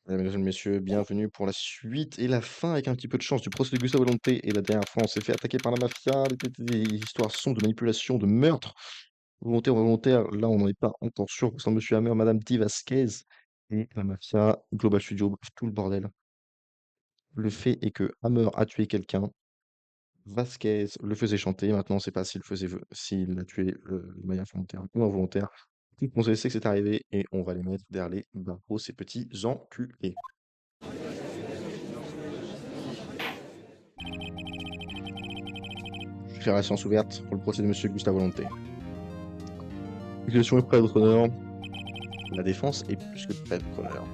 Mesdames et messieurs, bienvenue pour la suite et la fin avec un petit peu de chance du procès de Gustavo Volonté. Et la dernière fois, on s'est fait attaquer par la mafia, des histoires sombres de manipulation, de meurtre, volontaire ou involontaire. Là, on n'en est pas encore sûr. Sans Monsieur Hammer, Madame Di Vasquez et la mafia, Global Studio, bref, tout le bordel. Le fait est que Hammer a tué quelqu'un, Vasquez le faisait chanter. Maintenant, on ne sait pas s'il a tué de manière volontaire ou involontaire. Tout le monde sait que c'est arrivé et on va les mettre derrière les barreaux, ces petits enculés. Je fais la séance ouverte pour le procès de Monsieur Gustave Volonté. L'accusation est prête, votre honneur. La défense est plus que prête, votre honneur.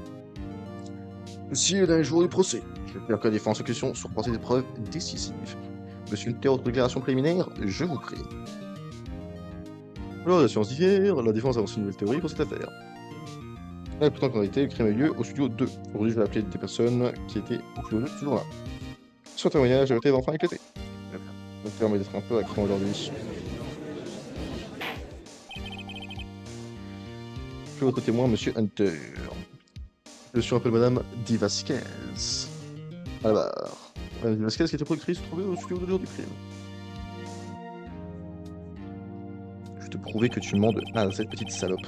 Aussi, le dernier jour du procès. Je vais faire que la défense en question sur portée des preuves décisives. Monsieur une autre déclaration préliminaire, je vous prie. Alors, la séance d'hier, la défense avance une nouvelle théorie pour cette affaire. Pourtant, qu'en réalité, le crime a eu lieu au studio 2. Aujourd'hui, je vais appeler des personnes qui étaient au studio 2 ce jour-là. Sur témoignage, la vérité va enfin éclater. Ça me permet d'être un peu à cran aujourd'hui. Je suis votre témoin, Monsieur Hunter. Je suis appelé Madame Di Vasquez. Alors, Madame Di Vasquez qui était productrice trouvée au studio de jour du crime. Je vais te prouver que tu mens de A à Z, petite salope.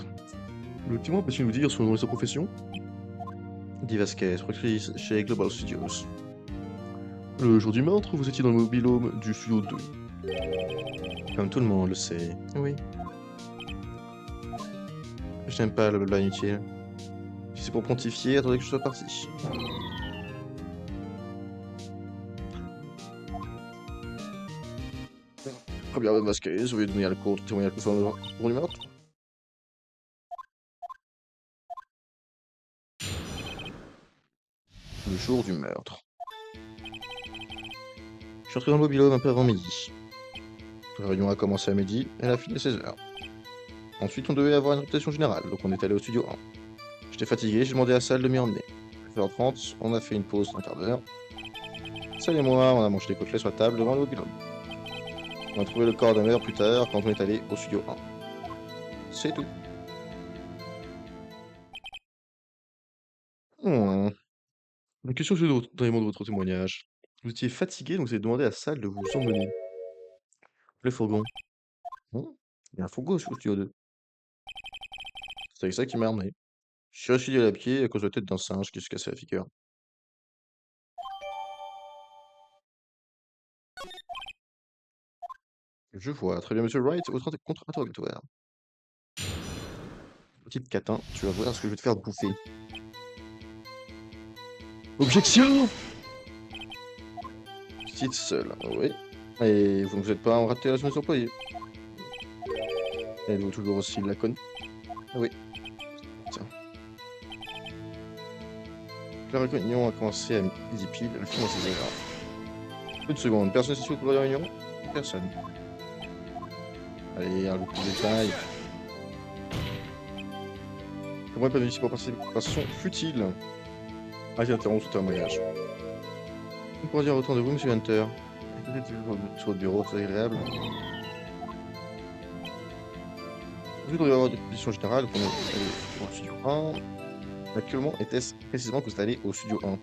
Le témoin peut-il nous dire son nom et sa profession? Di Vasquez, productrice chez Global Studios. Le jour du meurtre, vous étiez dans le mobil-home du studio 2. Comme tout le monde le sait. Oui. Je n'aime pas le blabla inutile. Si c'est pour pontifier, attendez que je sois parti. Très bien, Madame Vasquez, vous voulez donner le cours de témoignage concernant le jour du meurtre? Le jour du meurtre. Je suis entré dans le mobil-home un peu avant midi. La réunion a commencé à midi, elle a fini à 16h. Ensuite, on devait avoir une réputation générale, donc on est allé au studio 1. J'étais fatigué, j'ai demandé à la salle de m'y emmener. À 16h30, on a fait une pause d'un quart d'heure. Salle et moi, on a mangé des côtelets sur la table devant le mobil-home. On a trouvé le corps d'un heure plus tard quand on est allé au studio 1. C'est tout. Hmm. Une question que j'ai dans les mots de votre témoignage. Vous étiez fatigué, donc vous avez demandé à la salle de vous emmener. Le fourgon. Hmm. Il y a un fourgon au studio 2. C'est ça qui m'a emmené. Je suis resté à la pied à cause de la tête d'un singe qui se cassait la figure. Je vois. Très bien, monsieur Wright, votre contre-interrogatoire. Petite catin, tu vas voir ce que je vais te faire bouffer. Objection! Petite seule, oui. Et vous ne vous êtes pas en raté à mes employés. Êtes-vous toujours aussi laconique? Oui. Tiens. La réunion a commencé à midi pile, elle finit à 16h. Une seconde, personne s'est pour la réunion? Personne. Allez, un peu de détails. Comment pas ici pour participation futile? Ah, j'ai interrompu tout un mariage. On pourrait dire autant de vous, monsieur Hunter. Peut-être sur votre bureau, très agréable. Je voudrais avoir des positions générales qu'on est allé au studio 1. Actuellement, était-ce précisément que vous êtes allé au studio 1?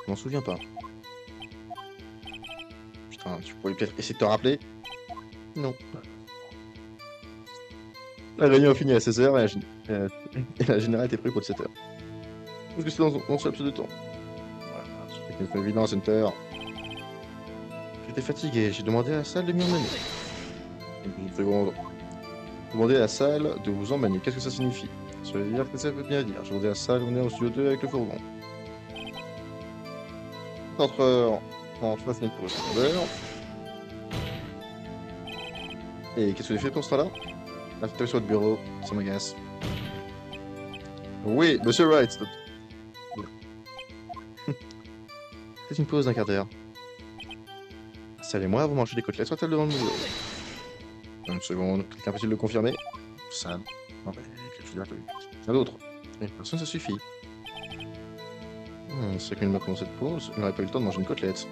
Je m'en souviens pas. Putain, tu pourrais peut-être essayer de te rappeler? Non. La réunion a fini à 16h et la générale était prévue pour 17h. Parce que c'est dans ce laps de temps. Voilà, c'était une évidence, Hunter. J'étais fatigué, j'ai demandé à la salle de m'y emmener. Une seconde. Demander à la salle de vous emmener, qu'est-ce que ça signifie? Ça veut dire que ça veut bien dire. J'ai demandé à la salle, on est au studio 2 avec le fourgon. 4h, on se passe une pause. Et qu'est-ce que vous avez fait pour ce temps-là? La fait sur votre bureau, ça m'agace. Oui, monsieur Wright. C'est une pause d'un quart d'heure. Salle et moi, vous mangez des côtelettes sur la table devant le boulot. Une seconde, quelqu'un peut-il le confirmer? Ça. Non, mais qu'est-ce que je veux dire? Un d'autre. Une personne, ça suffit. C'est vrai qu'une meuf pendant cette pause, elle n'aurait pas eu le temps de manger une côtelette.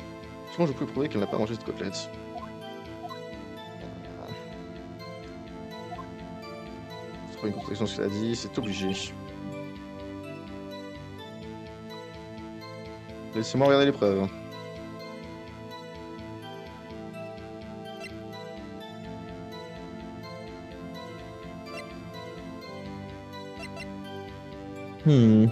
Comment je peux prouver qu'elle n'a pas mangé cette côtelette? Trouver une contradiction ce qu'elle a dit, c'est obligé. Laissez-moi regarder l'épreuve. Hmm.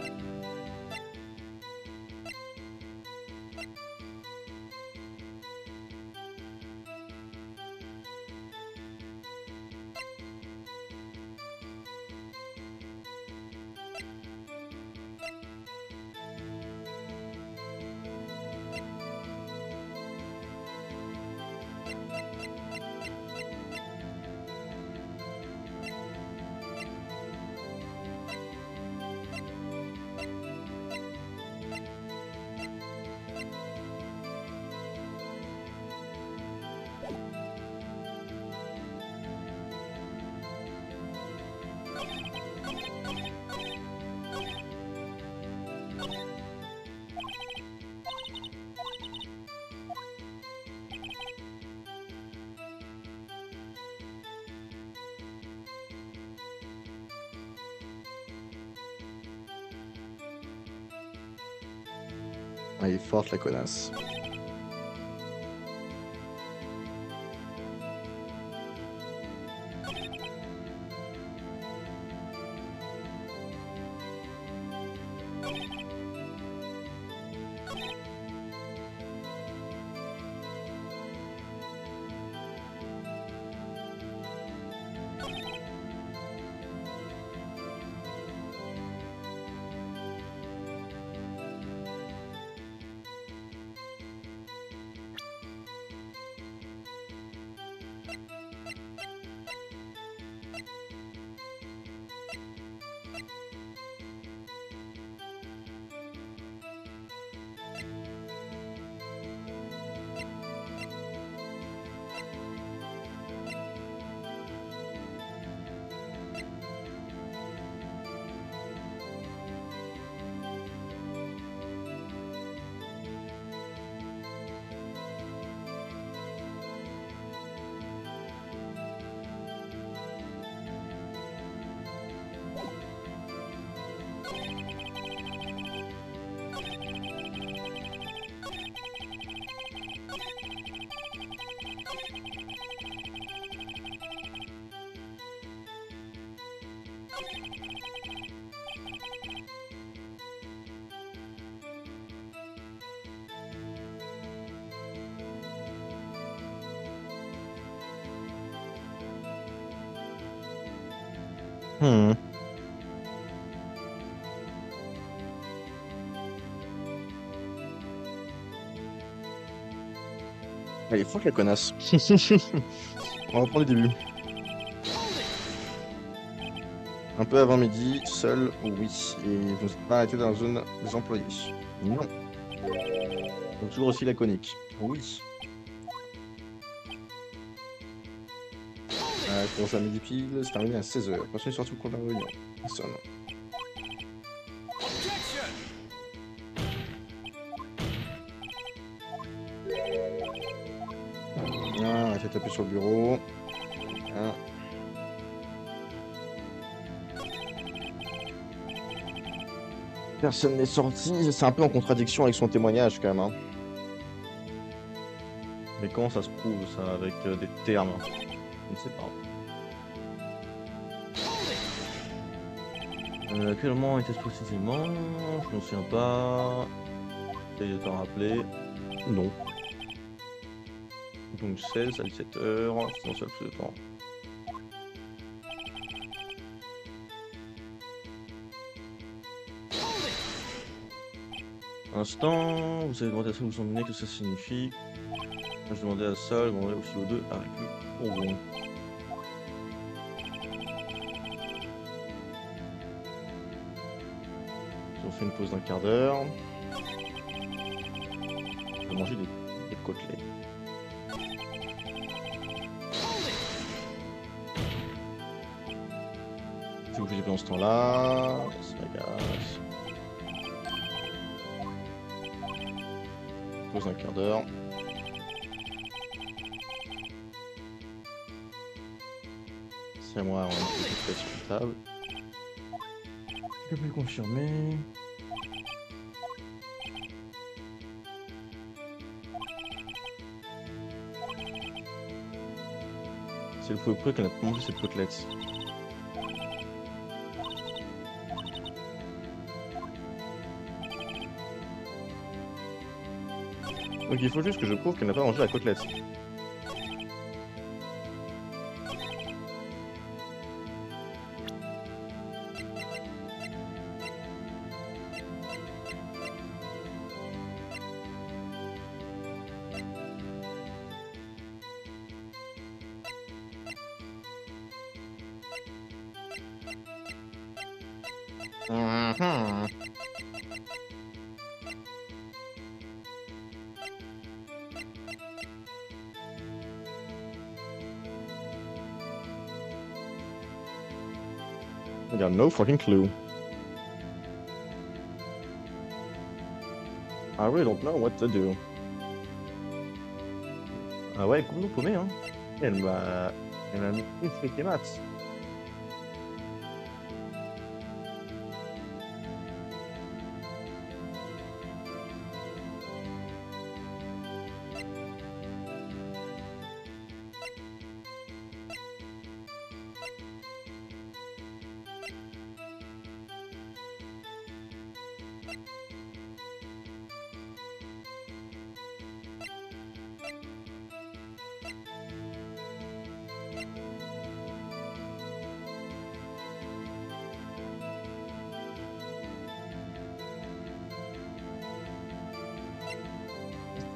Ah, elle est forte la connasse. Hmm. Elle est forte la connasse. On va reprendre du début. Un peu avant midi, seul, oui. Et vous n'êtes pas arrêté dans la zone des employés. Non. Donc toujours aussi laconique. Oui. Commence à midi pile, c'est terminé à 16h. Personne n'est sorti au cours de la réunion. Personne. Ah, arrêtez de taper sur le bureau. Ah. Personne n'est sorti, c'est un peu en contradiction avec son témoignage quand même. Hein. Mais comment ça se prouve ça avec des termes? Je ne sais pas. Actuellement, était précisément, je m'en souviens pas. Essayez de t'en rappeler. Non. Donc 16 à 17h, c'est dans seul plus de temps. Instant, vous avez demandé à ça, vous en que ça signifie. Je demandais à ça, je demandais aussi aux deux avec le bonbon. On fait une pause d'un quart d'heure. Je vais manger des côtelets. C'est vous que j'ai fait dans ce temps-là. Ça m'agace. Pause d'un quart d'heure. C'est à moi, on a une petite sur la table. Je peux confirmer. C'est le faux près qu'on a pas mangé cette côtelette. Donc il faut juste que je prouve qu'elle n'a pas mangé la côtelette. Mhm. I got no fucking clue. I really don't know what to do. Ah ouais, complètement paumé, hein. Elle m'a mis une fric et mat.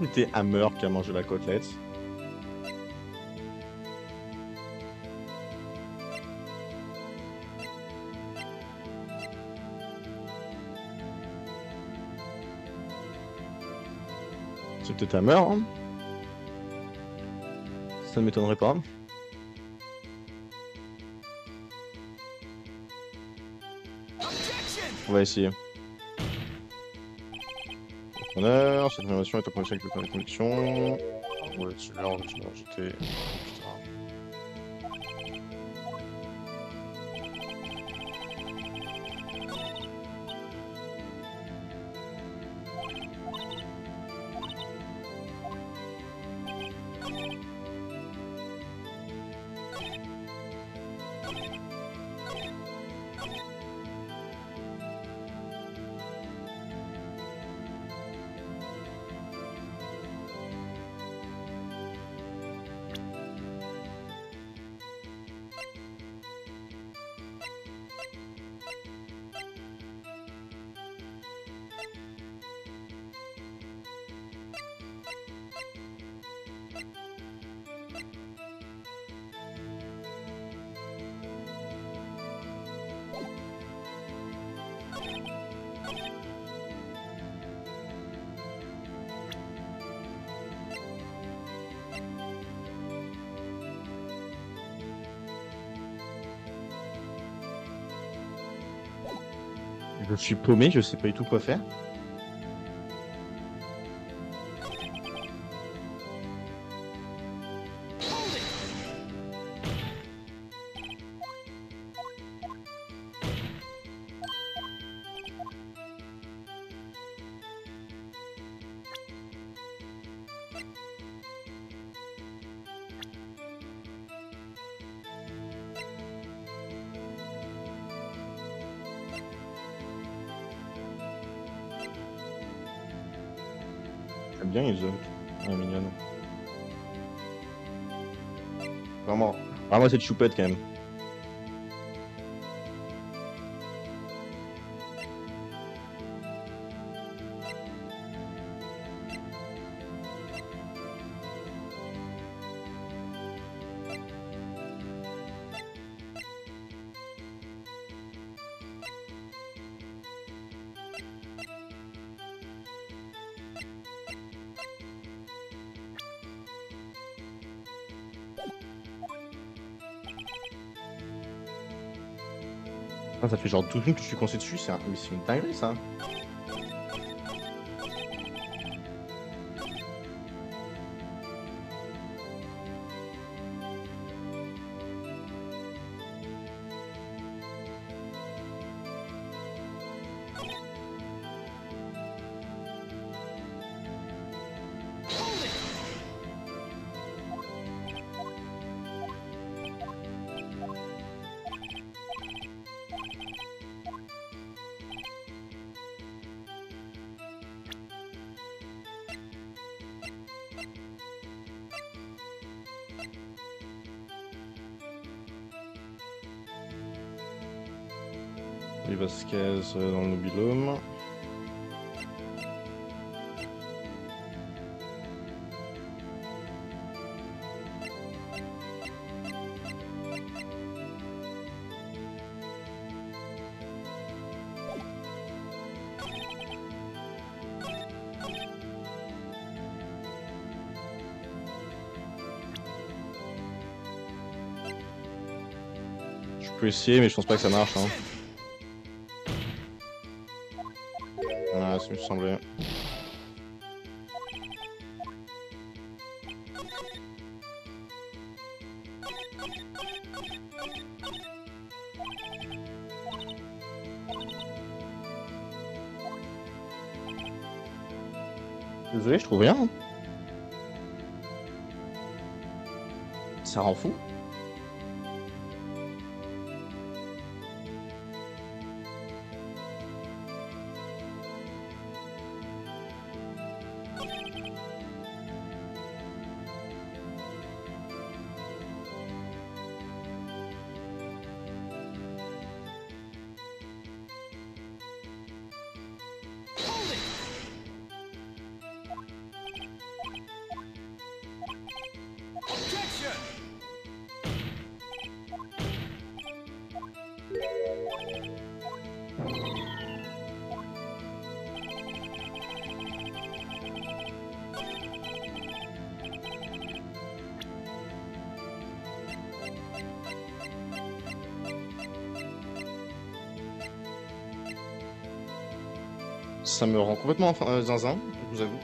C'était Hammer qui a mangé la côtelette. C'est peut-être Hammer, hein. Ça ne m'étonnerait pas. On va essayer. Honneur, cette information est en connexion avec le point de connexion. Ouais, celui-là, on va le jeter. Putain. Je suis paumé, je sais pas du tout quoi faire. J'aime bien les autres. Ouais, mignonne. Vraiment. Vraiment cette choupette quand même. Ah, ça fait genre 12 minutes que je suis coincé dessus, mais c'est une dinguerie ça. Et Vasquez dans le mobilhome. Je peux essayer, mais je pense pas que ça marche. Hein. Ouais, ça me semblait. Désolé, je trouve rien. Hein. Ça rend fou. Ça me rend complètement zinzin, je vous avoue.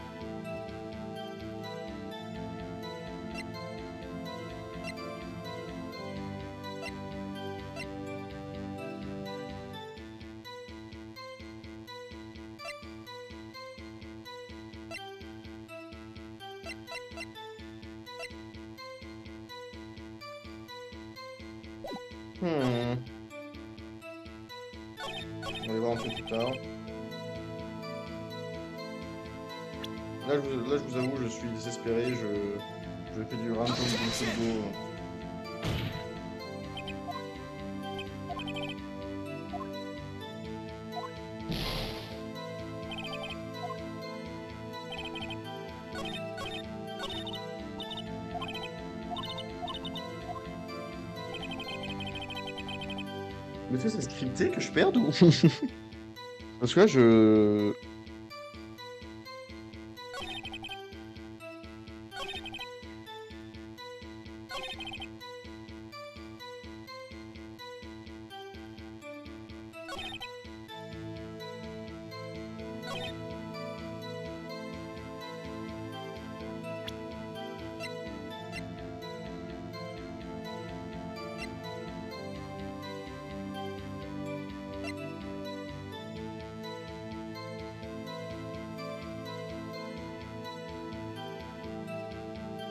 Hmm. On va les voir un peu plus tard. Là, je vous avoue, je suis désespéré. Je fais du random go. Mais tu sais, c'est scripté que je perde ou... Parce que là, je...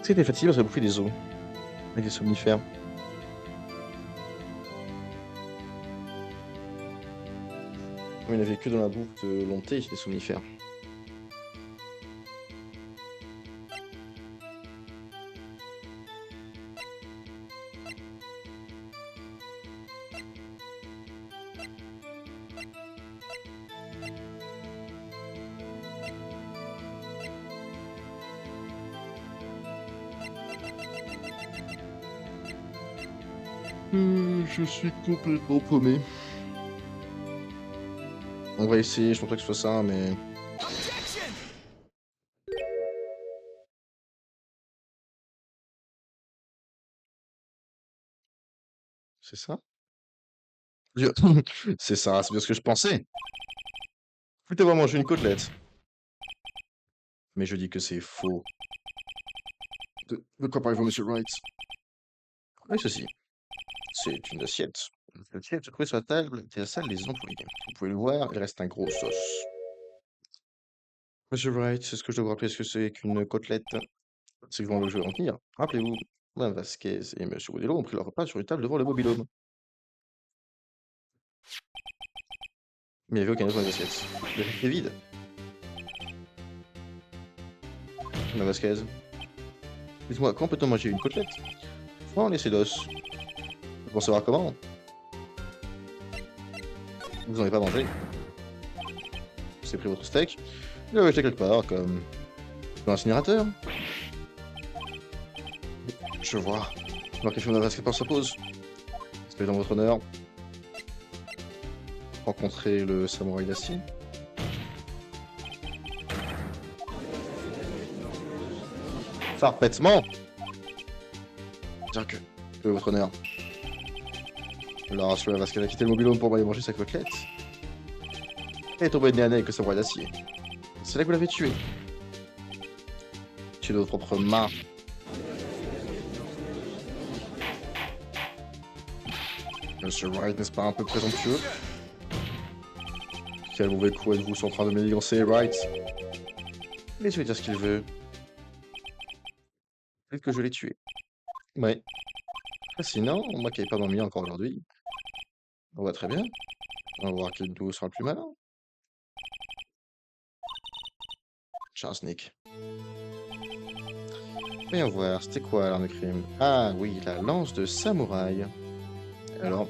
T'es fatigué parce que t'as bouffé des os. Avec des somnifères. Il n'y avait que dans la bouffe de Lonté, des somnifères. Je suis complètement paumé. On va essayer, je pense pas que ce soit ça, mais... C'est ça? C'est ça, c'est bien ce que je pensais. Plus t'avoir mangé une côtelette. Mais je dis que c'est faux. De quoi parlez-vous, Monsieur Wright? Oui, ceci. C'est une assiette. L'assiette se trouvait sur la table de la salle des employés. Vous pouvez le voir, il reste un gros sauce. Monsieur Wright, est-ce que je dois vous rappeler ce que c'est qu'une côtelette? C'est que je vais en venir. Rappelez-vous, Mme Vasquez et Monsieur Woodillo ont pris leur repas sur une table devant le mobil-home. Mais il n'y avait aucun autre dans les assiettes. C'était vide. Mme Vasquez, dites-moi, quand peut-on manger une côtelette? Sans laisser d'os. Vous pensez savoir comment? Vous n'en avez pas mangé. Vous avez pris votre steak. Vous l'avez jeté quelque part, comme dans l'incinérateur. Je vois. Alors que Fiona Basket se pose. C'est dans votre honneur. Rencontrer le samouraï d'acier. Parfaitement. Dire que votre honneur. Alors, Fiona Basket a quitté le mobil-home pour aller manger sa côtelette. Et est tombé de nez à nez avec le samouraï d'acier. C'est là que vous l'avez tué. Tué de vos propres mains. Monsieur Wright, n'est-ce pas un peu présomptueux? Quel mauvais coup êtes-vous sont en train de m'éligancer, Wright? Laissez-lui dire ce qu'il veut. Peut-être que je l'ai tué. Ouais. Sinon, moi qui n'avais pas m'ennuyer encore aujourd'hui. On va très bien. On va voir qui de nous sera le plus malin. Tiens, Sneak. Voyons voir, c'était quoi l'arme de crime? Ah oui, la lance de samouraï. Alors,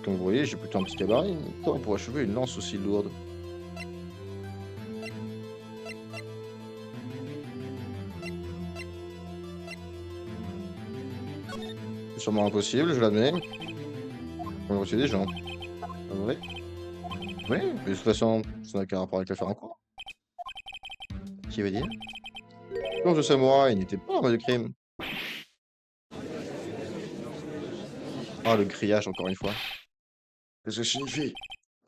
comme vous voyez, j'ai plutôt un petit gabarit. Comment pour achever une lance aussi lourde? C'est sûrement impossible, je l'admets. On va tuer des gens. Ah ouais? Oui, mais de toute façon, ça n'a qu'un rapport avec l'affaire en cours. Qui veut dire? Lance de samouraï n'était pas l'arme de crime. Ah, le grillage, encore une fois. Qu'est-ce que ça signifie?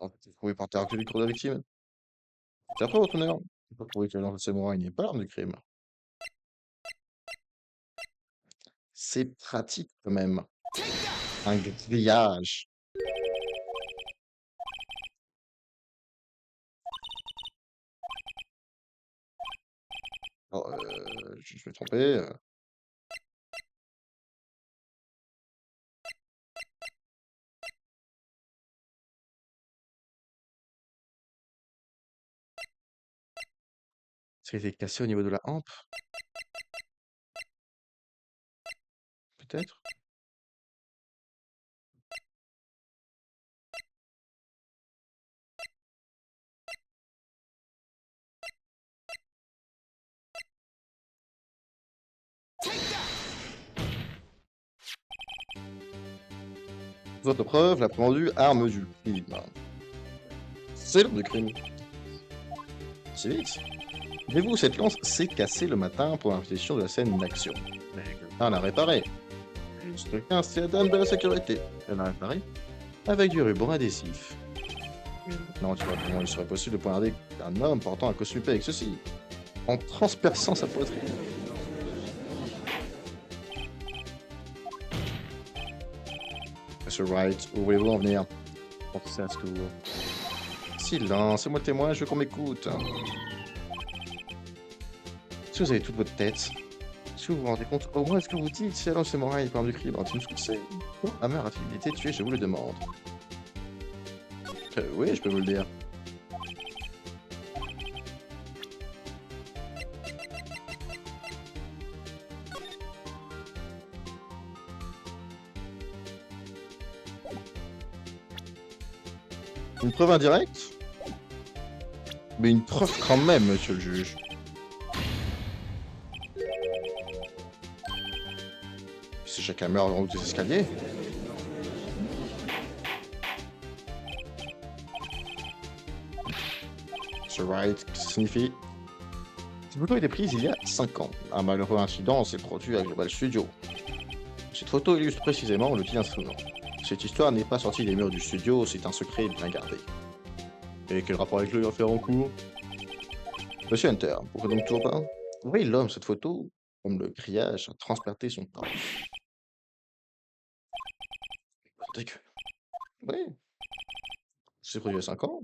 Ah, vous pouvez par terre que du corps de la victime. C'est après votre honneur. J'ai pas trouvé que la lance de samouraï n'est pas l'arme de crime. C'est pratique quand même. Un grillage. Oh, je vais tromper. Ça a été cassé au niveau de la hampe, peut-être? Votre preuve, la pendue, arme du crime. C'est l'arme du crime. C'est vite. Mais vous, cette lance s'est cassée le matin pour l'invitation de la scène d'action. Mais quelqu'un l'a réparée. Ce quelqu'un, c'est la dame de la sécurité. Elle l'a réparée avec du ruban adhésif. Non, tu vois comment il serait possible de poignarder un homme portant un costume épais avec ceci, en transperçant sa poitrine. Monsieur Wright, où voulez-vous en venir? Pensez à ce que vous... Silence, c'est moi le témoin, je veux qu'on m'écoute. Si vous avez toute votre tête, si vous vous rendez compte, au moins est-ce que vous dites si alors c'est moral il parle du crime, tu me c'est ma mère a-t-il été tuée, je vous le demande. Oui, je peux vous le dire. Une preuve indirecte? Mais une preuve quand même, monsieur le juge. C'est chacun meurt en haut des escaliers. Monsieur Wright, qu'est-ce que ça signifie? Cette photo a été prise il y a 5 ans. Un malheureux incident s'est produit à Global Studio. Cette photo illustre précisément le petit instrument. Cette histoire n'est pas sortie des murs du studio, c'est un secret bien gardé. Et quel rapport avec l'affaire en cours? Monsieur Hunter, pourquoi donc toujours pas? Oui, l'homme, cette photo, comme le grillage, a transpercé son temps. Dégueu. Oui, c'est produit il y a 5 ans.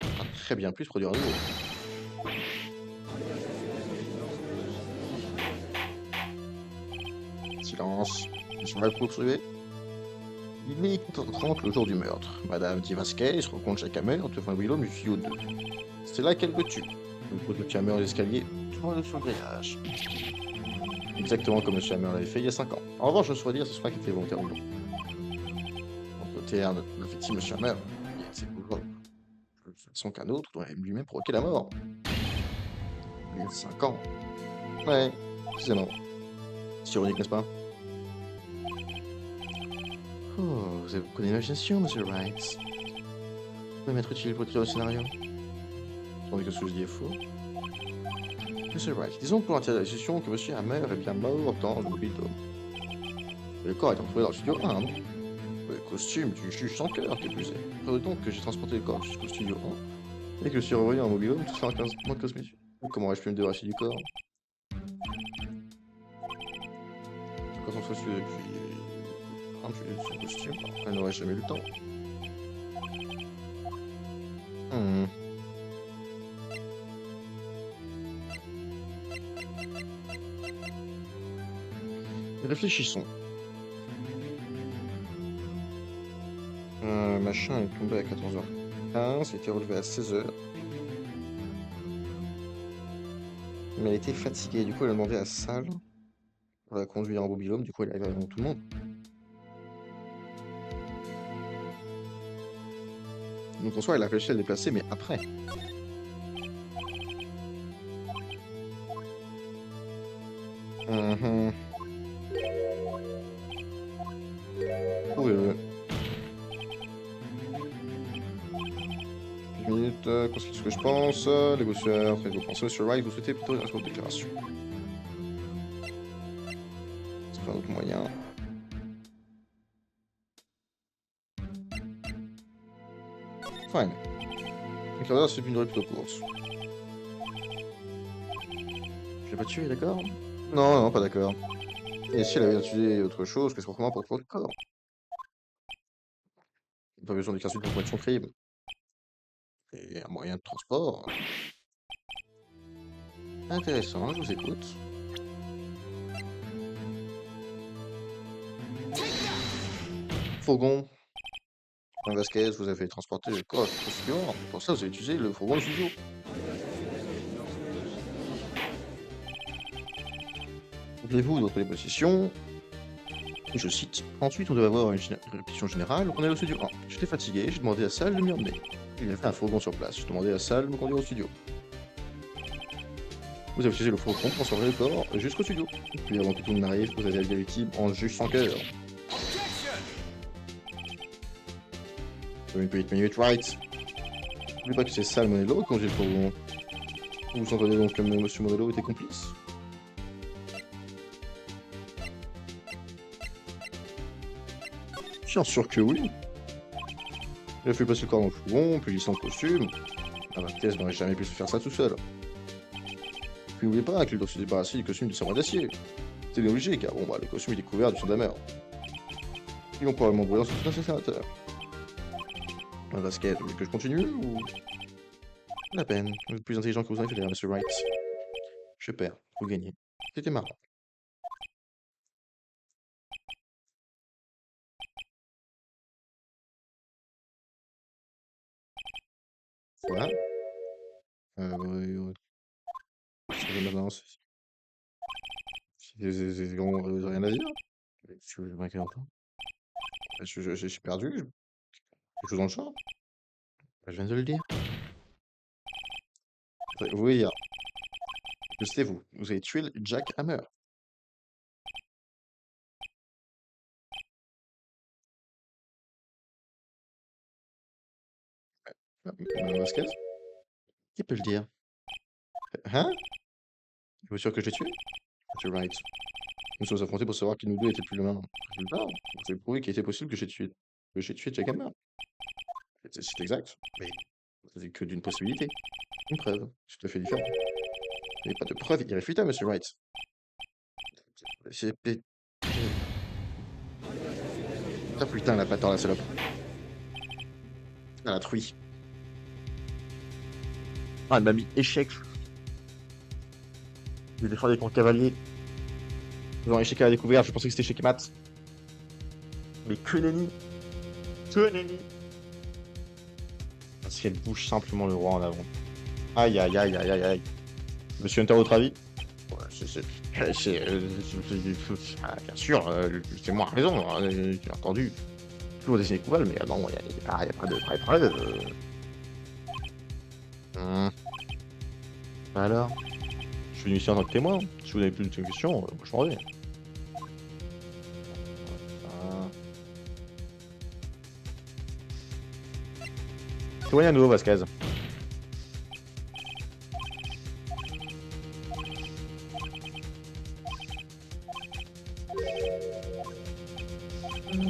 Ça a très bien pu se produire à nouveau. Silence. Je vais le poursuivre. Il est 30 le jour du meurtre. Madame Di Vasquez rencontre Jack Hammer devant le Willow du studio 2. C'est là qu'elle le tue. Le coup de Hammer l'escalier, tout le sur le grillage. Exactement comme M. Hammer l'avait fait il y a 5 ans. En revanche, je saurais dire ce sera qu'il était volontaire ou non. interne, la victime, monsieur Hammer, et c'est pour de façon qu'un autre aurait lui-même provoqué la mort. Il y a 5 ans. Ouais, précisément. C'est ironique, n'est-ce pas? Oh, vous avez beaucoup d'imagination, monsieur Wright. Vous pouvez m'être utile pour écrire le scénario. Tandis que ce que je dis est faux. Monsieur Wright, disons pour l'intérêt de la discussion que monsieur Hammer est bien mort dans le hôpital. Le corps est retrouvé dans le studio 1, non? Le costume du juge sans cœur, qui plus est. Preuve donc que j'ai transporté le corps jusqu'au studio 1 et que je suis revenu en mobil-home tout ça en 15 moins de 15 minutes. Comment aurais-je pu me débarrasser du corps? Quand on se suit depuis 30 minutes son costume, elle n'aurait jamais eu le temps. Hmm. Réfléchissons. Machin est tombé à 14h15, il était relevé à 16h. Mais elle était fatiguée, du coup elle a demandé à Sal pour la conduire en mobil-home, du coup elle est arrivée avant tout le monde. Donc en soi elle a réussi à le déplacer, mais après. Mhm. Oui. Une minute, qu'est-ce que je pense? Négocieur, faites-vous penser sur Wright, vous souhaitez plutôt une réponse de déclaration. C'est pas un autre moyen. Fine. Donc là, c'est une plutôt courte. Je l'ai pas tué, d'accord? Non, non, pas d'accord. Et si elle avait tué autre chose que simplement pour trouver le corps? Pas besoin de 15 minutes pour commettre son crime. Et un moyen de transport. Intéressant, je vous écoute. Fourgon. En Vasquez, vous avez transporté le corps au studio. Pour ça, vous avez utilisé le fourgon de studio. Rappelez-vous de votre déposition. Je cite. Ensuite, on devait avoir une répétition générale. On est au studio 1. J'étais fatigué, j'ai demandé à Sal de m'y emmener. Il y avait un fourgon sur place. J'ai demandé à Sal de me conduire au studio. Vous avez utilisé le fourgon pour transporter le corps jusqu'au studio. Puis avant que tout le monde n'arrive, vous avez amené la victime en juge sans cœur. Une petite minute, right? N'oubliez pas que c'est Sal Monello qui conduit le fourgon. Vous entendez donc que Monsieur Monello était complice? Bien sûr que oui. Il a fait passer le corps dans le fourgon, puis il sans le costume. La Marquez n'aurait jamais pu se faire ça tout seul. Puis n'oubliez pas qu'il doit se débarrasser du costume de sabre d'acier. C'est bien obligé, car bon, bah, le costume est couvert du sang de la mer. Ils vont probablement brûler dans son sénateur. Vasquez, vous voulez que je continue ou... La peine, vous êtes plus intelligent que vous en avez fait, Monsieur Wright. Je perds, vous gagnez. C'était marrant. Voilà. Oui. Maintenant, on rien à dire. Je vais m'inquiéter encore. Je suis perdu. Quelque chose dans le champ. Je viens de le dire. Oui, c'était vous. Vous avez tué Jack Hammer. Madame Vasquez? Qui peut le dire? Hein? Vous êtes sûr que je l'ai tué? Monsieur Wright. Nous sommes affrontés pour savoir qui de nous deux était plus le main. Résultat, vous avez prouvé qu'il était possible que j'ai tué Jack Hammer. C'est exact, mais c'est que d'une possibilité. Une preuve, c'est tout à fait différent. Il n'y a pas de preuve irréfutable, Monsieur Wright. C'est... Ah putain, elle a pas tort, la salope. Ah, la truie. Ah, elle m'a mis échec. J'ai défendu avec mon cavalier. Ils ont échec à la découverte, je pensais que c'était échec mat. Mais que nenni. Que nenni. Parce qu'elle bouge simplement le roi en avant. Aïe. Monsieur Hunter, votre avis? Ouais, bien sûr, c'est moi à raison, j'ai entendu. toujours des étoiles, mais non, il y a pas de vraie preuve. Alors? Je suis venu ici en tant que témoin. Si vous n'avez plus de questions, moi je m'en vais. Ah. Témoignez à nouveau, Vasquez.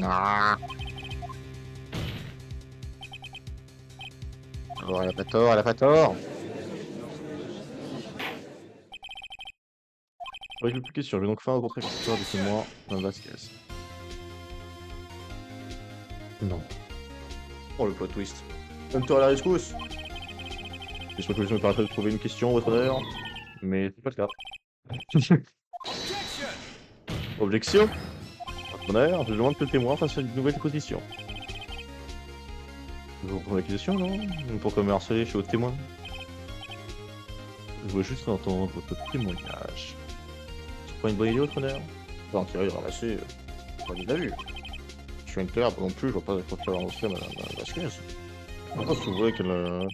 Ah. Oh, elle a pas tort, elle a pas tort. Avec plus de questions, je vais donc enfin rencontrer l'histoire de témoin d'un Vasquez. Non. Oh, le plot twist. Hunter à la rescousse. J'espère que je me permettrai de trouver une question, votre honneur. Mais c'est pas le cas. Objection. Votre honneur, je demande que le témoin fasse une nouvelle position. Vous reprenez l'accusation, non? Pourquoi me harceler? Je suis votre témoin. Je veux juste entendre votre témoignage. C'est pas une bonne idée, votre honneur? Pas en tirer, ramasser, pas de la vue. Je suis Hunter, non plus, je vois pas de quoi faire avancer madame Vasquez. Pourquoi est-ce que vous voulez qu'elle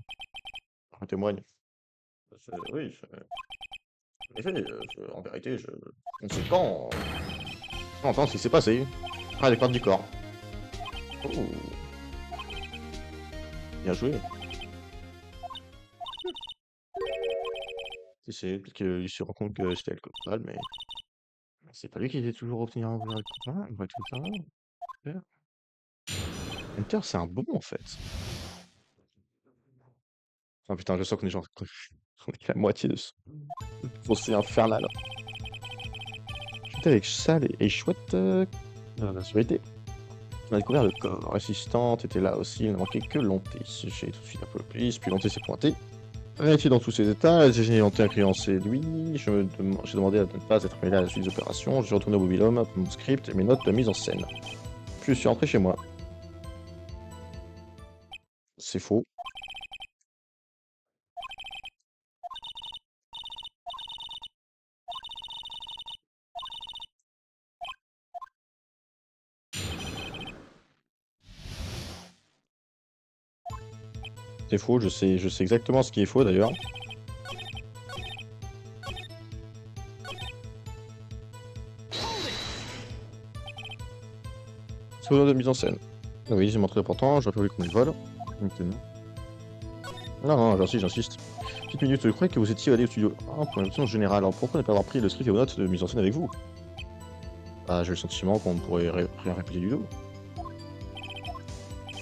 témoigne? Oui, en effet, en vérité, je ne sais pas entendre ce qui s'est passé. Ah, les parties du corps. Oh, bien joué. C'est peut-être qu'il se rend compte que c'était le coupable, mais c'est pas lui qui était toujours obtenir un le coupable, après tout ça. Hunter, Hunter, c'est un bon en fait. Ah putain, je sens qu'on est genre on est qu'à la moitié de ce fossé infernal. J'étais avec Sal et Chouette dans la sécurité. On a découvert le corps. L'assistante était là aussi, il ne manquait que Lonté. J'ai tout de suite appelé la police, puis Lonté s'est pointé. Vérifié dans tous ses états, j'ai Lonté a crié en c'est lui. J'ai demandé à ne pas être mêlé à la suite des opérations. J'ai retourné au mobil-home, mon script et mes notes de mise en scène. Puis je suis rentré chez moi. C'est faux. C'est faux, je sais exactement ce qui est faux d'ailleurs. C'est de mise en scène. Ah oui, j'ai montré important, j'aurais pas voulu qu'on me le vole. Maintenant. Non, j'insiste. Petite minute, je croyais que vous étiez allé au studio 1 pour une option générale. Alors pourquoi ne pas avoir pris le script et vos notes de mise en scène avec vous? Ah, j'ai le sentiment qu'on pourrait rien répéter du tout.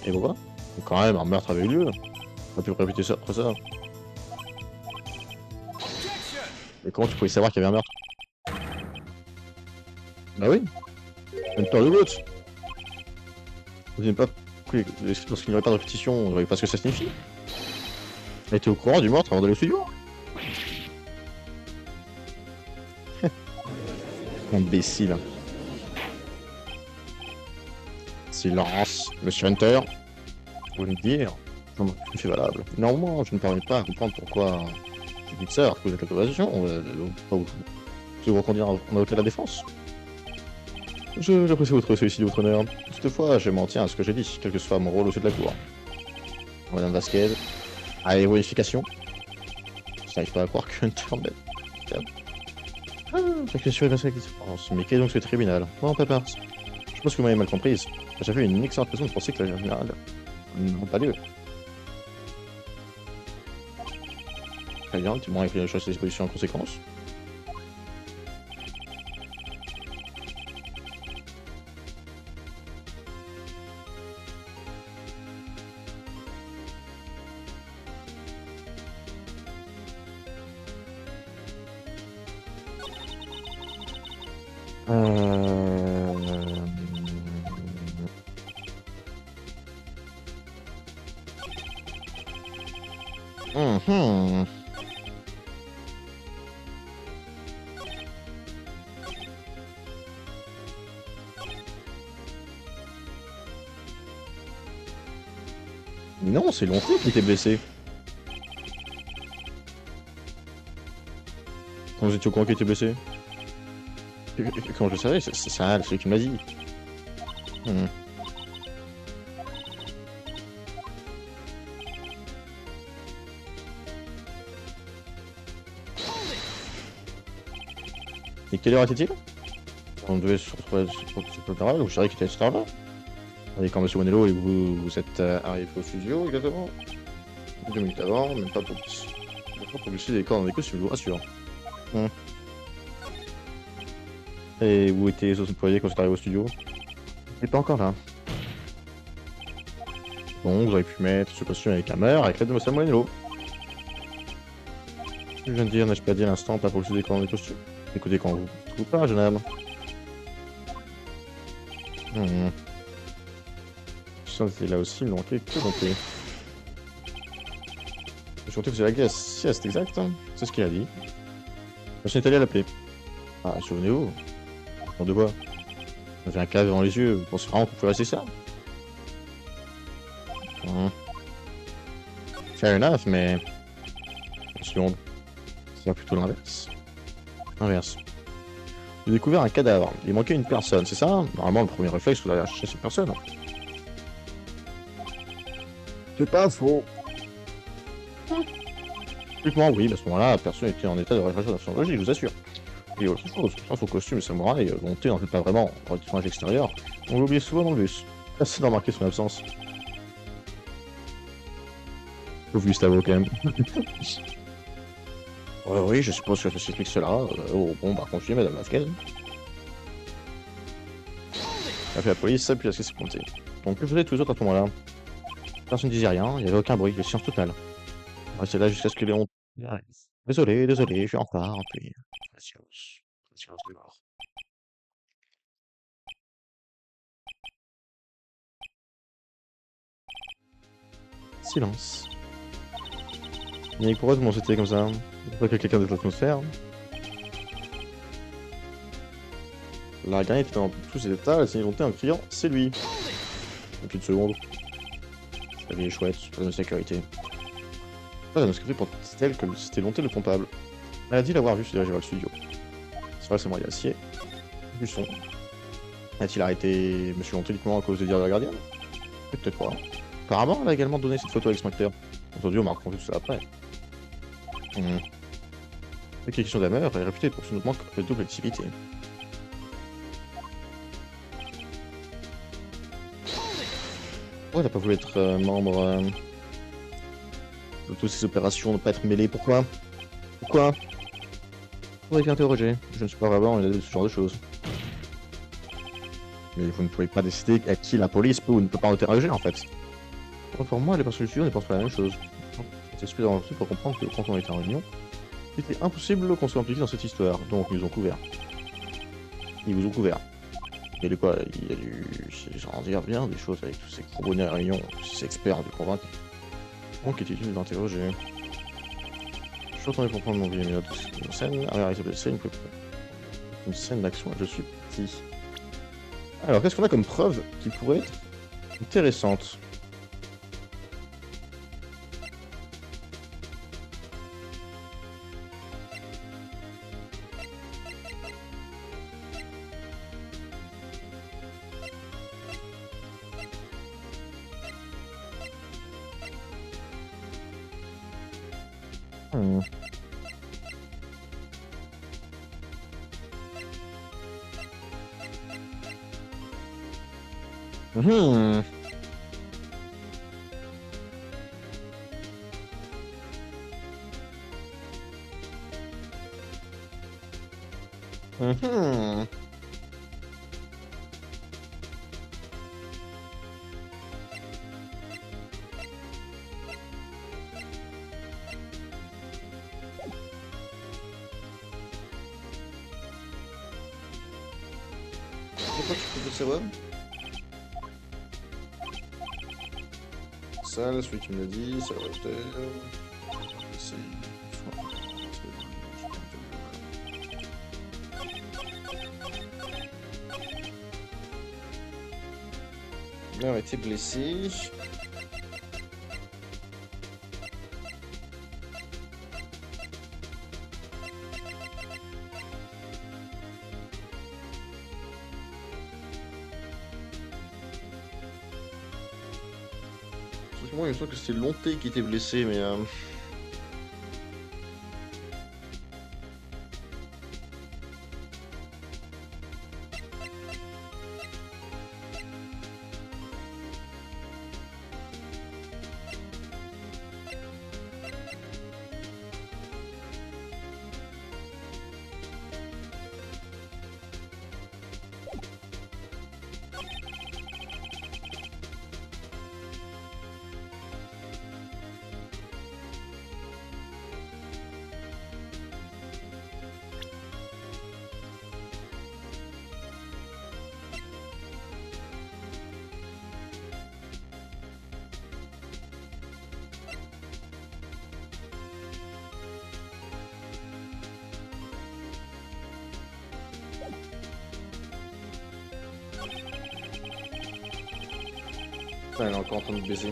Et pourquoi? Quand même, un meurtre avait eu lieu. On a pu répéter ça après ça. Mais comment tu pouvais savoir qu'il y avait un meurtre? Bah oui. Hunter the Goat. Vous n'avez pas pris le script parce qu'il n'y aurait pas de répétition, vous ne voyez pas ce que ça signifie? Elle était au courant du meurtre avant d'aller au studio? Imbécile. Silence, monsieur Hunter. Vous voulez me dire? Non, tout fait valable. Néanmoins, je ne parviens pas à comprendre pourquoi vous dites ça alors que vous êtes l'accusation. Je vous reconduire en avocat de la défense. J'apprécie votre sollicitude, votre honneur. Toutefois, je m'en tiens à ce que j'ai dit, quel que soit mon rôle au-dessus de la cour. Madame Vasquez. Allez, vérification. Je n'arrive pas à croire que Hunter m'aide. Ah, la question est passée avec différence. Mais qu'est donc ce tribunal? Non, papa. Je pense que vous m'avez mal comprise. J'avais une excellente raison de penser que la générale n'a pas lieu. Très bien, tu m'aurais pris la chose à disposition en conséquence. Mhm. Non, c'est Lonté qui était blessé. Quand vous étiez au courant qu'il était blessé? Quand je savais, c'est ça, celui qui m'a dit. Hmm. Et quelle heure était-il? On devait se retrouver sur le terrain, vous savez qu'il était à cette heure-là? Et quand Monsieur Monello et vous êtes arrivé au studio, exactement? 2 minutes avant, même pas pour plus. D'accord, pour glisser des cordes dans les costumes, je vous rassure. Hmm. Et où étaient les autres employés quand vous êtes arrivé au studio? Ils n'étaient pas encore là. Bon, vous auriez pu mettre ce costume avec la mère, avec l'aide de Monsieur Monello. Je viens de dire, n'ai-je pas dit à l'instant, pas pour glisser des cordes dans les costumes? Écoutez quand vous trouvez pas, jeune homme. Hmm. Ça, c'est là aussi, il manquait que monter. Je comptais que vous avez la sieste, exact. Hein. C'est ce qu'il a dit. Machine est allée à l'appeler. Ah, souvenez-vous. De quoi? Vous avez un clavier devant les yeux, vous pensez vraiment que vous pouvez rester ça? Hmm. Fair enough, mais... Une seconde. C'est plutôt l'inverse. Inverse. J'ai découvert un cadavre. Il manquait une personne, c'est ça? Normalement, le premier réflexe, vous allez chercher cette personne. C'est pas faux. Typiquement, oui, à ce moment-là, la personne était en état de réflexion logique, je vous assure. Et autre chose, sans son costume et samouraï, monté en fait pas vraiment, en tournage extérieur, on l'oublie souvent dans le bus. Merci de remarquer son absence. Pauvre Gustavo, quand même. Oui, je suppose que ça s'explique cela. Oh, bon, bah, continuez, madame l'afghane. Elle a fait la police, puis la s'est compté. Donc, que faisaient tous les autres à ce moment-là? Personne ne disait rien, il n'y avait aucun bruit, le silence total. On restait là jusqu'à ce que Léon... Désolé, désolé, je suis en retard, puis... Silence. Silence de mort. Silence. Mais pourquoi tout le monde s'était comme ça? Pourquoi que quelqu'un de l'atmosphère? La grenade était dans tous ses états, elle s'est montée en criant « C'est lui !» En plus de secondes. La vieille chouette, problème de sécurité. La sécurité pense-t-elle que c'était Lonté le coupable? Elle a dit l'avoir vu se diriger vers le studio. C'est vrai, c'est moi, il y a acier. Du son. A-t-il arrêté Monsieur Lonté uniquement à cause de dire de la gardienne? Peut-être pas. Apparemment, elle a également donné cette photo avec Spectre. Entendu, on m'a raconté tout ça après. La question d'Hammer est réputée pour son manque de double activité. Pourquoi elle n'a pas voulu être membre de toutes ces opérations, ne pas être mêlée? Pourquoi? Pourquoi? Vous avez été interrogé. Je ne suis pas vraiment une de ce genre de choses. Mais vous ne pouvez pas décider à qui la police peut ou ne peut pas interroger en fait. Pour moi, les personnes du studio ne pensent pas la même chose. C'est suffisamment pour comprendre que quand on était en réunion, c'était impossible qu'on soit impliqué dans cette histoire. Donc ils nous ont couvert. Ils vous ont couvert. Et de quoi? Il y a dû s'en dire bien des choses avec tous ces gros bonnets à réunion, tous ces experts de convaincre. Donc est utile d'interroger. Je suis en train de comprendre mon vidéo de scène. Ah, il s'appelle une scène d'action, je suis petit. Alors, qu'est-ce qu'on a comme preuve qui pourrait être intéressante? Hmm. Mhm. Mhm. Pourquoi tu peux le savoir? Ça, celui qui me l'a dit, ça va être... C'est... Il a été blessé. Moi, il me semble que c'était Lonté qui était blessé, mais... Elle est encore en train de baiser.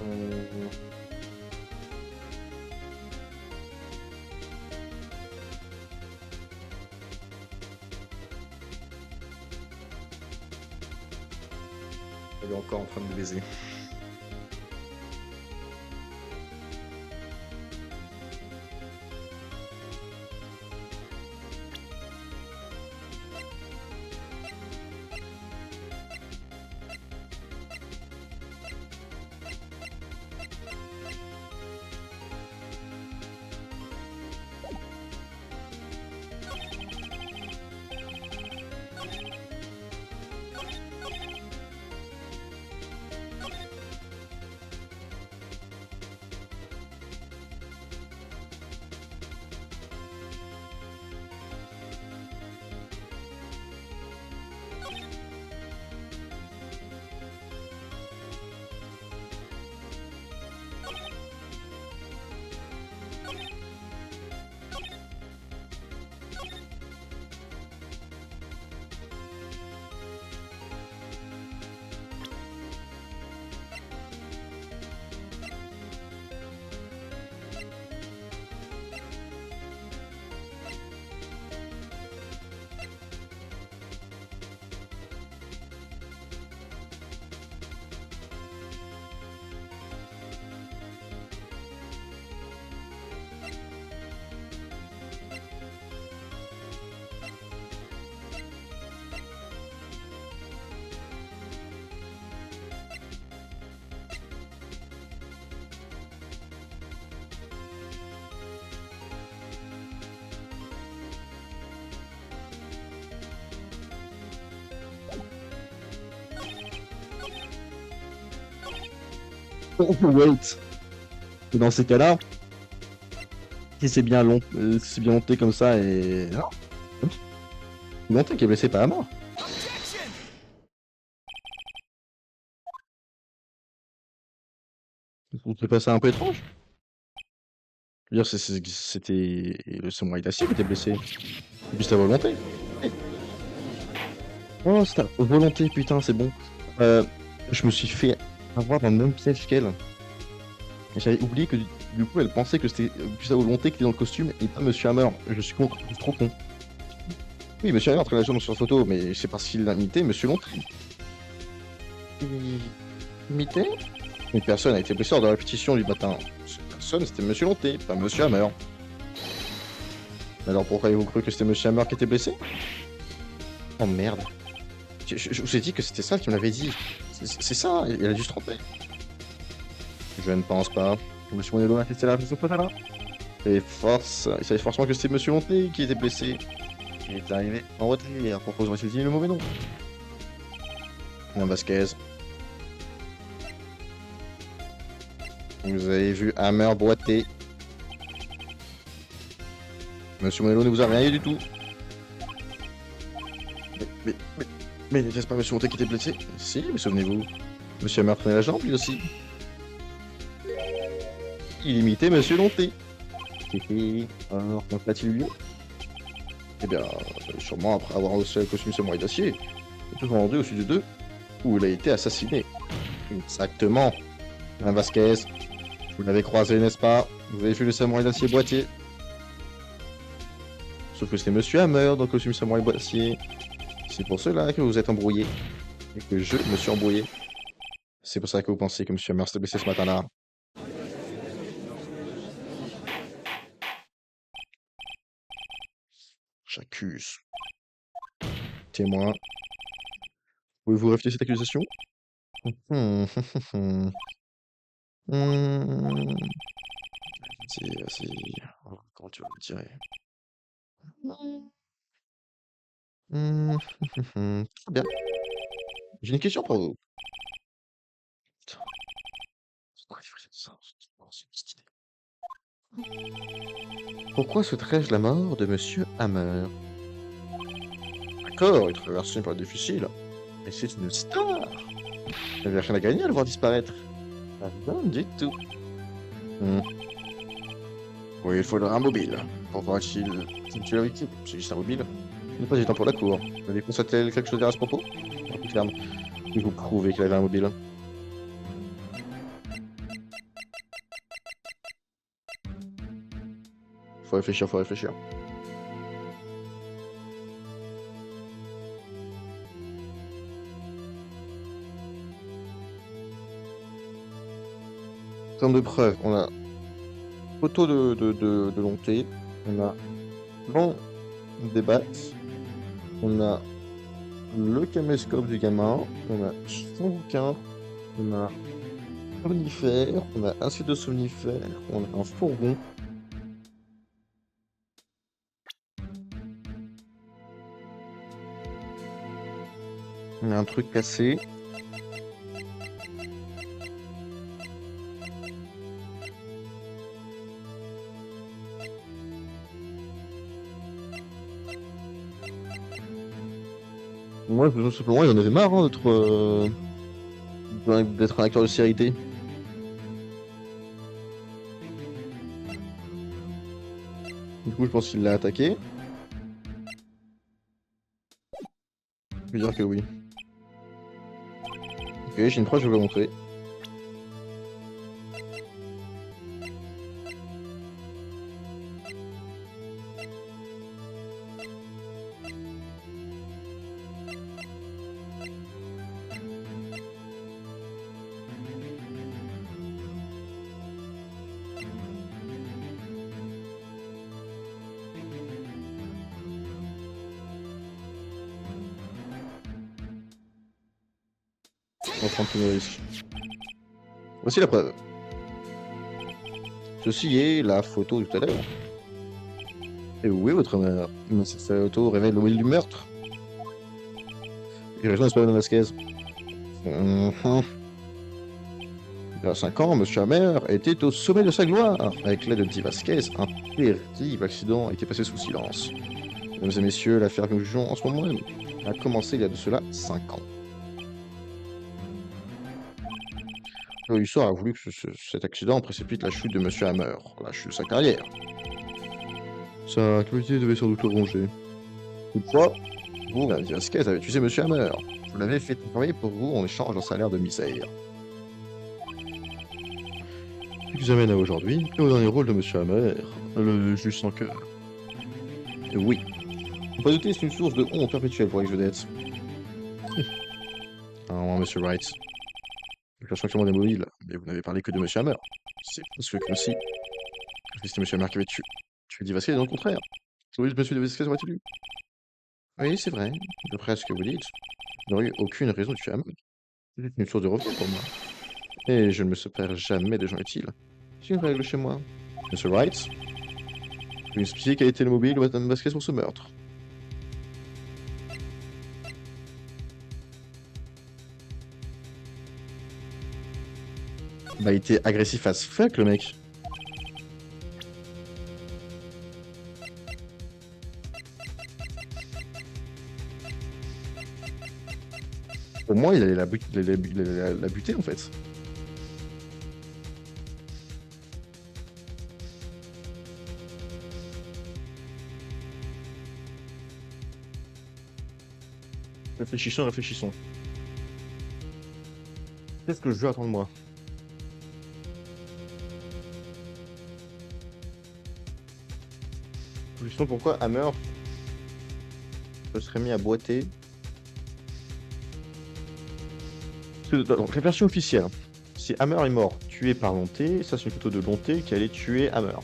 Mmh. Elle est encore en train de baiser. Wait. Dans ces cas-là, si c'est bien long, si c'est bien monté comme ça et. Non. Monté qui est blessé, pas à mort. Vous trouvez pas ça un peu étrange? Je veux dire, c'était le samouraï d'acier qui était blessé. Et puis c'était à volonté. Eh. Oh, c'était à volonté, putain, c'est bon. Je me suis fait avoir dans le même piège qu'elle. Et j'avais oublié que du coup, elle pensait que c'était Gustave Volonté qui était dans le costume et pas Monsieur Hammer. Je suis trop con. Oui, Monsieur Hammer, entre la jambe sur la photo, mais c'est parce qu'il l'a imité, Monsieur Lonté. Imité? Une personne a été blessée lors de la répétition du matin. Cette personne, c'était Monsieur Lonté, pas Monsieur Hammer. Alors pourquoi avez-vous cru que c'était Monsieur Hammer qui était blessé? Oh merde. Je vous ai dit que c'était ça qu'il me l'avait dit. C'est ça, il a dû se tromper. Je ne pense pas. Monsieur Monello a testé la raison pour là. Et force, il savait forcément que c'était Monsieur Lonté qui était blessé. Il est arrivé en retrait, alors pourquoi vous aurez utilisé le mauvais nom? Madame Vasquez. Vous avez vu Hammer boiter. Monsieur Monello ne vous a rien dit du tout. Mais n'est-ce pas Monsieur Monté qui était blessé? Si, mais souvenez-vous. Monsieur Hammer prenait la jambe, lui aussi. Il imitait Monsieur Lonté. Alors, donc l'a-t-il eu lieu? Eh bien, sûrement après avoir reçu le costume samouraï d'acier, il se rendu au sud d'eux, où il a été assassiné. Exactement. Madame Vasquez, vous l'avez croisé, n'est-ce pas? Vous avez vu le samouraï d'acier boitier? Sauf que c'est Monsieur Hammer dans le costume samouraï d'acier. C'est pour cela que vous êtes embrouillé. Et que je me suis embrouillé. C'est pour ça que vous pensez que Monsieur Hammer s'est blessé ce matin-là. J'accuse. Témoin. Pouvez-vous réfuter cette accusation? Hum, hum, hum. C'est... Comment tu vas me dire? Mmh, très bien. J'ai une question pour vous. Putain, pourquoi il ferait ça? C'est une petite idée. Pourquoi souhaiterais-je la mort de monsieur Hammer? D'accord, il traverse une période difficile, mais c'est une star! Il n'avait rien à gagner à le voir disparaître. Rien du tout. Mmh. Oui, il faudra un mobile. Pourquoi a-t-il tué la victime? C'est juste un mobile. Il n'est pas du temps pour la cour. Vous avez constaté quelque chose à ce propos? En plus terme, puis vous prouvez qu'il avait un mobile. Faut réfléchir, faut réfléchir. En termes de preuves, on a photo de long T, on a plan des battes, on a le caméscope du gamin, on a son bouquin, on a somnifère, on a assez de somnifère, on a un fourgon, on a un truc cassé. Moi, tout simplement, il en avait marre hein, d'être un acteur de série D. Du coup, je pense qu'il l'a attaqué. Je vais dire que oui. Ok, j'ai une preuve, je vais vous montrer. On prend tous nos risques. Voici la preuve. Ceci est la photo de tout à l'heure. Et où est votre honneur? Cette photo révèle le mobile du meurtre. Il rejoint Espada Vasquez. Il y a 5 ans, Monsieur Hammer était au sommet de sa gloire. Avec l'aide de Guy Vasquez, un terrible accident a été passé sous silence. Mesdames et messieurs, l'affaire que nous jugeons en ce moment même a commencé il y a de cela 5 ans. L'histoire a voulu que cet accident précipite la chute de Monsieur Hammer, la chute de sa carrière. Sa actualité devait sans doute le ronger. Toutefois, vous, Madame Vasquez, avez tué Monsieur Hammer. Vous l'avez fait travailler pour vous en échange d'un salaire de misère. Ce qui vous amène à aujourd'hui, et au dernier rôle de Monsieur Hammer, le juge sans cœur. Oui. Pas douter, c'est une source de honte perpétuelle pour les vedettes. Ah, Monsieur Wright. Je cherche actuellement des mobiles, mais vous n'avez parlé que de Monsieur Hammer. C'est presque comme si c'était Monsieur Hammer qui avait tué Guy Vasquez, et non le contraire. Oui, Monsieur Vasquez aurait tué. Oui, c'est vrai. D'après ce que vous dites, il n'aurait eu aucune raison de tuer Hammer. C'est une source de revenus pour moi. Et je ne me sépare jamais de gens utiles. C'est une règle chez moi. Monsieur Wright, vous expliquer quel était le mobile de Madame Vasquez pour ce meurtre. Bah, il était agressif as fuck, le mec. Pour moi, il allait la buter, en fait. Réfléchissons, réfléchissons. Qu'est-ce que le jeu attend de moi? Réfléchissons pourquoi Hammer se serait mis à boiter. Donc, la version officielle, si Hammer est mort, tué par Lonté, ça c'est une photo de Lonté qui allait tuer Hammer.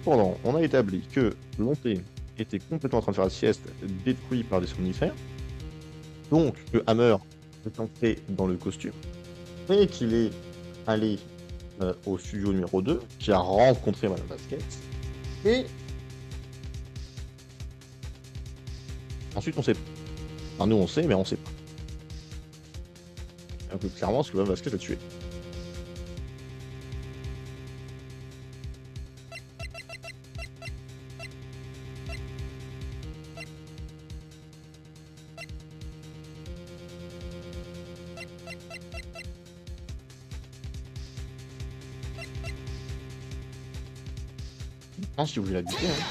Cependant, on a établi que Lonté était complètement en train de faire la sieste, détruit par des somnifères. Donc, que Hammer est entré dans le costume et qu'il est allé au studio numéro 2, qui a rencontré Madame Vasquez et Ensuite, on sait pas. Enfin, nous, on sait, mais on sait pas. Un peu clairement, ce que Vasquez l'a tué. Je pense qu'il voulait la buter, hein.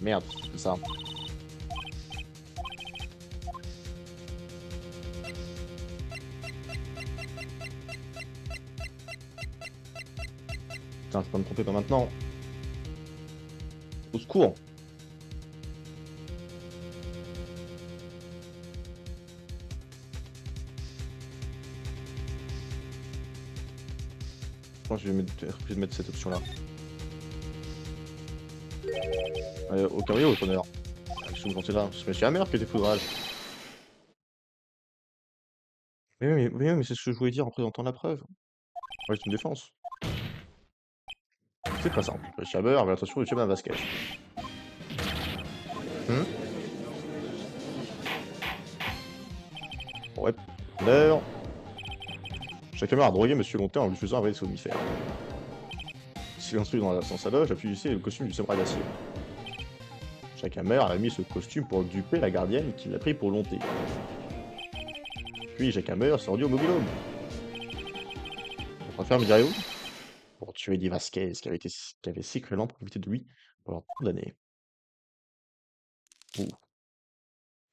Merde, c'est ça. Putain, je peux pas me tromper pas maintenant. Au secours! Je pense que je vais obligé de mettre cette option-là. Au cas où, au tonnerre. Qu'est-ce que vous pensez là? C'est Monsieur Hammer qui était foudrage. Mais c'est ce que je voulais dire en présentant la preuve. Ouais, c'est une défense. C'est très simple. Monsieur Hammer avait l'intention de tuer Madame Vasquez. Ouais, tonnerre. Chaque Hammer a drogué Monsieur Lonté en lui faisant avaler des somnifères. S'il instruit dans sa loge, appuyez le costume du samouraï d'acier. Chaque Hammer a mis ce costume pour duper la gardienne qui l'a pris pour Lonté. Puis Jack Hammer s'est rendu au mobil-home. On préfère Myriam pour tuer Eddie Vasquez qui avait secrètement profité de lui pendant tant d'années.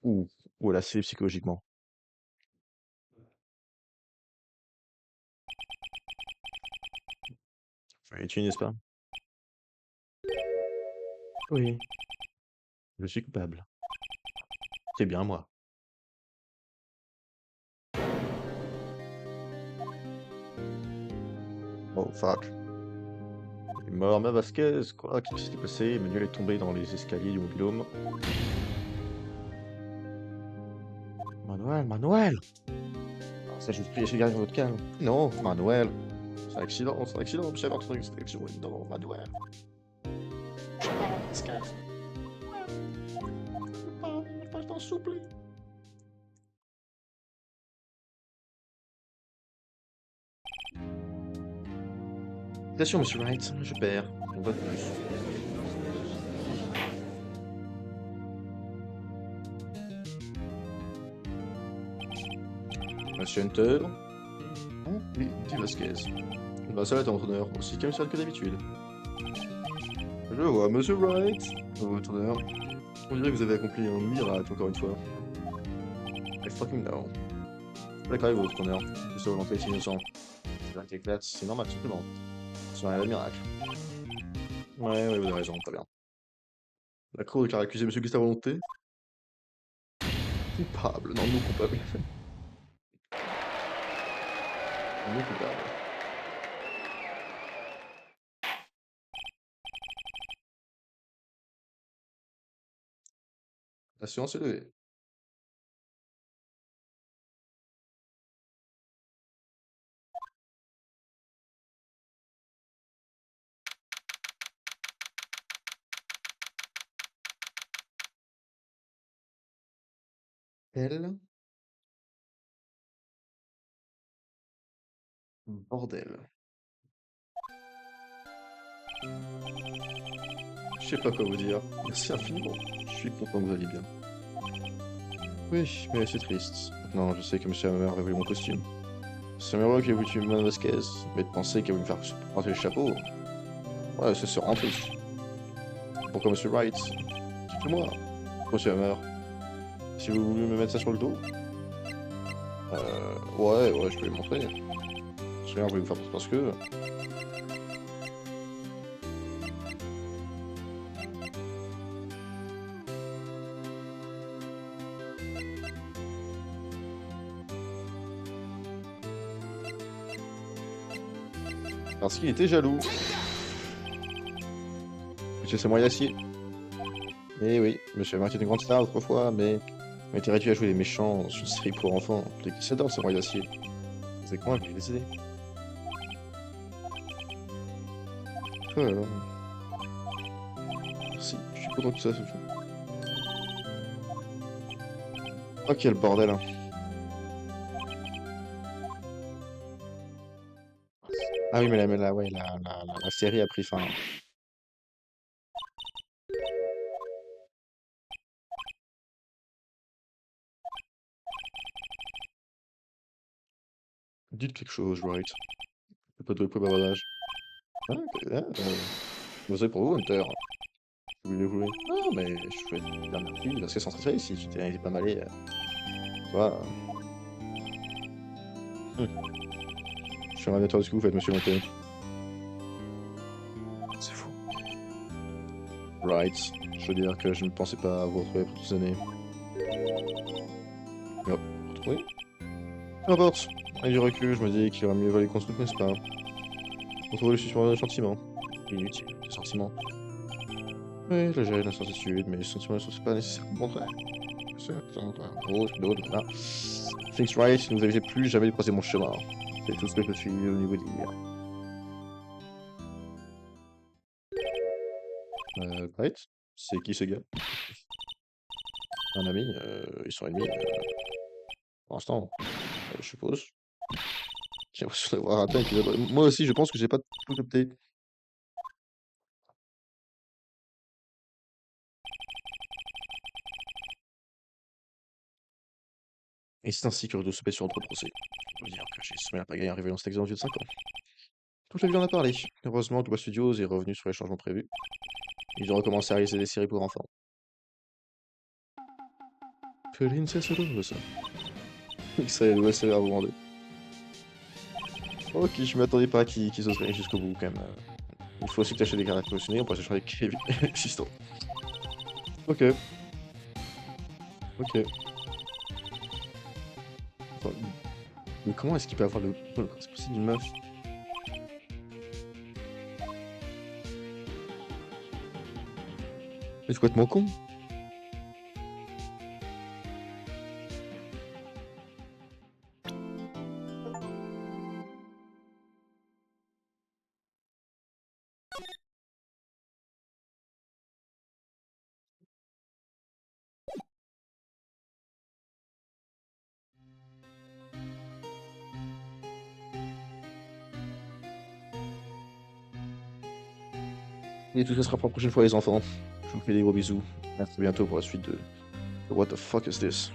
Ouh, ouh, elle a scellé psychologiquement. Fallait tuer, n'est-ce pas? Oui, je suis coupable. C'est bien moi. Oh fuck. Il est mort, ma Vasquez, quoi? Qu'est-ce qui s'est passé? Manuel est tombé dans les escaliers du mobil-home. Manuel! Ah, ça, je vous prie, essayez de garder votre calme. Non, Manuel! C'est un accident, monsieur Martin, c'est un accident. Non, Manuel. Vasquez. Pas, je t'en supplie. Bien sûr, monsieur Wright, je perds. Une fois de plus. Monsieur Hunter. Oh, oui, dit Vasquez. Bah, ça va être entraîneur, aussi calme que d'habitude. Je vois, monsieur Wright. Votre honneur. On dirait que vous avez accompli un miracle, encore une fois. I fucking know. D'accord avec votre honneur. Je sais volonté est innocent. C'est un qui éclate, c'est normal, tout simplement. C'est un miracle. Ouais, vous avez raison, très bien. La cour déclare accuser monsieur Gustave Volonté. Coupable, non, non coupable. Non coupable. La séance est levée. Elle. Bordel. Je sais pas quoi vous dire. Merci infiniment. Je suis content que vous alliez bien. Oui, mais c'est triste. Maintenant, je sais que monsieur Hammer avait voulu mon costume. C'est malheureux qu'il ait voulu tuer Mme Vasquez, mais de penser qu'elle voulu me faire porter le chapeau. Ouais, c'est vraiment triste. Pourquoi monsieur Wright? Dites-moi, monsieur Hammer. Si vous voulez me mettre ça sur le dos? Ouais, je peux lui montrer. Monsieur Hammer voulait me faire porter parce que... Parce qu'il était jaloux. Monsieur Samouraï d'acier. Eh oui, monsieur Hammer était une grande star autrefois, mais il était réduit à jouer les méchants dans une série pour enfants. Les qui s'adorent Samouraï d'acier. C'est quoi, je vais les aider. toi alors. Merci, je suis content que ça, Sophie. Oh quel bordel, hein. Ah oui, mais la ouais, la série a pris fin, là. Dites quelque chose, Wright. Faites pas de bruit pour bavardage. Ah, OK, ah, désolé pour vous, Hunter. Vous voulez jouer? Non, mais je fais une dernière fille, parce que sans stresser, si tu t'es pas malé, tu vois? Je suis un amateur de ce que vous faites, monsieur Monté. C'est fou. Right. Je veux dire que je ne pensais pas vous retrouver après toutes ces années. Hop, retrouver? Peu importe. Avec du recul, je me dis qu'il aurait mieux valu qu'on se coupe, n'est-ce pas? Retrouver le suspens de sentiments. Inutile, de sentiments. Oui, je gère l'incertitude, mais les sentiments ne sont pas nécessairement contraires. Rose, d'autres, voilà. Phoenix Wright, ne vous avisez plus jamais de croiser mon chemin. C'est tout ce que je suis au niveau d'hier. Wright? C'est qui ce gars? Un ami? Ils sont ennemis? Pour l'instant, je suppose. J'ai l'impression d'avoir raté un épisode. Moi aussi, je pense que j'ai pas tout capté. Et c'est ainsi que Rudo se paie sur notre procès. Je dois dire que j'ai semé la pagaille en révélant cet exemple vieux de 5 ans. Toute la vie en a parlé. Heureusement, Global Studios est revenu sur les changements prévus. Ils ont recommencé à réaliser des séries pour enfants. Princess Rose. C'est la nouvelle série à vous demander. Ok, je m'attendais pas qu'ils osent aller jusqu'au bout quand même. Il faut aussi que tu achètes des cartes collectionnées, on pourrait s'acheter avec Kevin existant. Ok, ok. Attends, mais comment est-ce qu'il peut avoir le c'est possible une meuf? Mais c'est complètement con. Et tout ça sera pour la prochaine fois les enfants. Je vous fais des gros bisous. À très bientôt pour la suite de What the fuck is this?